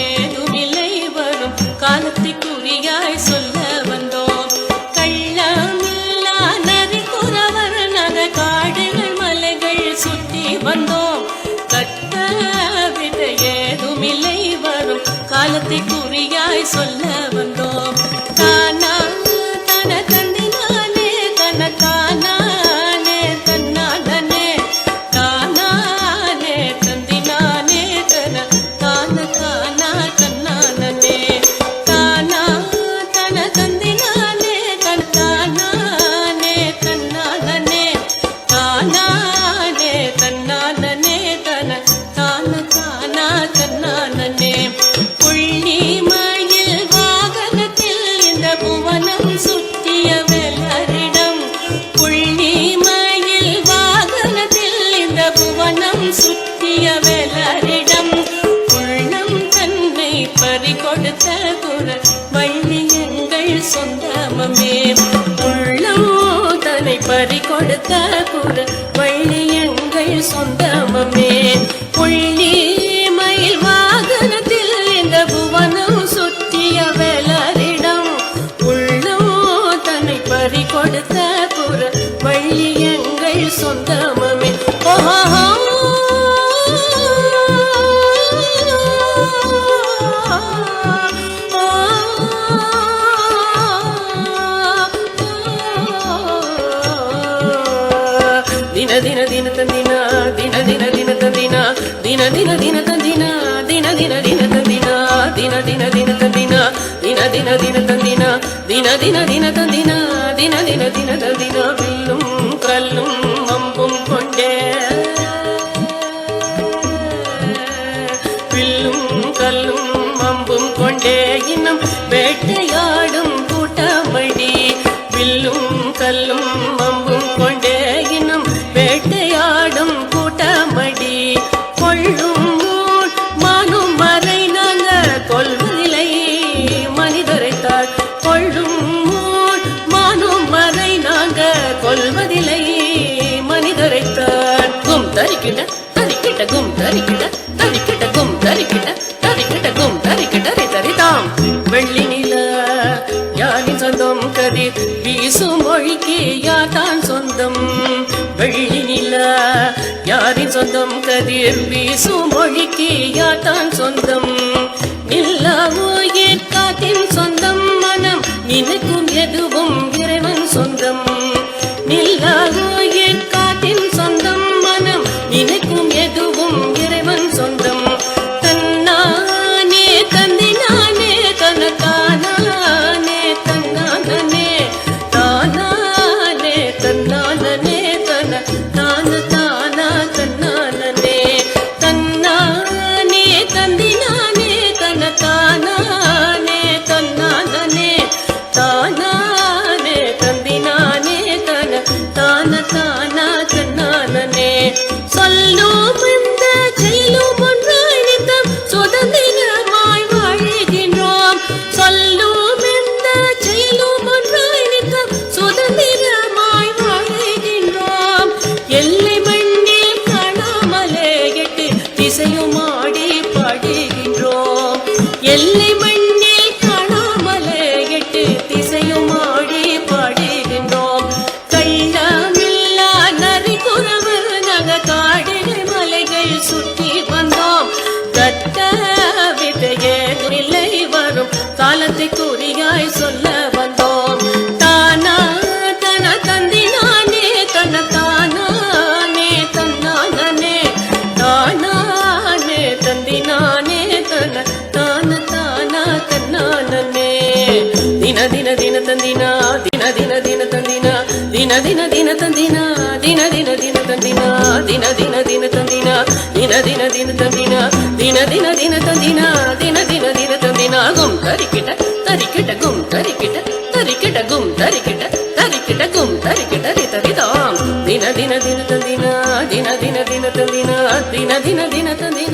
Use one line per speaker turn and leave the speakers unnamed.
ஏதுமில்லை வரும் காலத்தை குறியாய் சொல்ல வந்தோம். கள்ளமில்லா நரி குறவர் நக காடுகள் மலைகள் சுற்றி வந்தோம். கட்ட விட ஏதுமில்லை வரும் காலத்தை குறியாய் சொல்ல வந்தோம். தானா தன தந்தினானே தன தானானே தன்னானே தானானே தந்தினானே தன தான தானா தன்னானே தானா தன தந்தினானே தன தானானே தன்னானே தானானே தன்னானே தன தான தானா தன்னானே. புள்ளி மயில் வாகனத்தில் இந்த புவனம் சுற்றிய வெள்ளரிடம். புள்ளி மயில் வாகனத்தில் இந்த புவனம் சுற்றிய வெள்ளரிடம். உள்ளம் தன்னை பறிகொடுத்த குற வள்ளி எங்கள் சொந்தமே. உள்ளம் தன்னை பறிகொடுத்த குற வள்ளி எங்கள் சொந்தமே. புள்ளி மயில் வாகனத்தில் இந்த புவனம் சுற்றிய வெள்ளரிடம். உள்ளம் தன்னை பறிகொடுத்த குற வள்ளி எங்கள் சொந்தமே. ஓஹோ ದಿನ ದಿನ ದಿನ ತಂದಿನ ದಿನ ದಿನ ದಿನ ತಂದಿನ ದಿನ ದಿನ ದಿನ ತಂದಿನ ದಿನ ದಿನ ದಿನ ತಂದಿನ ದಿನ ದಿನ ದಿನ ತಂದಿನ ದಿನ ದಿನ ದಿನ ತಂದಿನ ದಿನ ದಿನ ದಿನ ತಂದಿನ ದಿನ ದಿನ ದಿನ ತಂದಿನ. வில்லும் கல்லும் அம்பும் கொண்டே வில்லும் கல்லும் அம்பும் கொண்டே இன்னும் வேட்டையாடும் கூட்டமடி. வில்லும் கல்லும் அம்பும் கொண்டே இன்னும் வேட்டையாடும் கூட்டமடி. கொள்ளும் மானும் மறை நாங்க கொள்வதில்லை மனிதரைத்தாள். கொள்ளும் மானும் மறை நாங்க கொள்வதில்லை மனிதரைத்தாள். கும் தரிக்கிட்ட தரிக்கிட்ட கும் தரிக்கிட்ட தரிக்கிட்ட கும் தரிக்கிட்ட தரிக்கிட்ட கும் தரிக்கிட்ட தரிதாம். வெள்ளி நில யாரின் சொந்தம் கதிர் வீசும் மொழிக்கு யாதான் சொந்தம். வெள்ளி நில யாரின் சொந்தம் கதிர் வீசும் மொழிக்கு யாதான் சொந்தம். நில்லாவோ ஏற்காத்தின் சொந்தம் மனம் நினைக்கும் எதுவும் இறைவன் சொந்தம். நில்லாவோ ஏற்காத்தின் சொந்தம் மனம் நினைக்கும் எதுவும் இறைவன் சொந்தம். தன்னானே தந்தினானே தனத்தானே தன்னானே தானானே தன்னானே தன தான தானா தன்னானே தன்னானே தந்தினானே தனத்தானே தன்னானே தானானே தந்தினானே தன தான தானா தன்னானே. சொல்லும் இந்த செயலும் ஒன்றாயினித்தம் சுதந்திரமாய் வாழுகின்றோம். சொல்லும் இந்த செயலும் ஒன்றாயினித்தம் சுதந்திரமாய் வாழுகின்றோம். எல்லை மண்ணில் காணாமலே எட்டு திசையும் ஆடி பாடுகின்றோம். எல்லை மண்ணில் காணாமலே எட்டு திசையும் ஆடி பாடுகின்றோம். கள்ளமில்லா நரி குறவர் நக காடுகள் மலைகள் சுற்றி வந்தோம். கட்ட விட ஏதுமில்லை வரும் காலத்தை குறியாய் சொல்ல வந்தோம். தானா தன தந்தினானே தன தானானே தன்னானே தானானே தந்தினானே தன தான தானா தன்னானே. தின தின தின தந்தினா தின தின தின தந்தினா தின தின தின தந்தினா தின தின தின தந்தினா தின தின தின தந்தினா தின தின தின தந்தினா தின தின தின தந்தினா தின தின தின தந்தினா. கும் தரிக்கிட்ட தரிக்கிட்ட கும் தரிக்கிட்ட தரிக்கிட்ட கும் தரிக்கிட்ட தரிக்கிட்ட கும் தரிக்கிட்ட ரிதரிதாம். தின தின தின தந்தினா தின தின தின தந்தினா தின தின தின தந்தினா.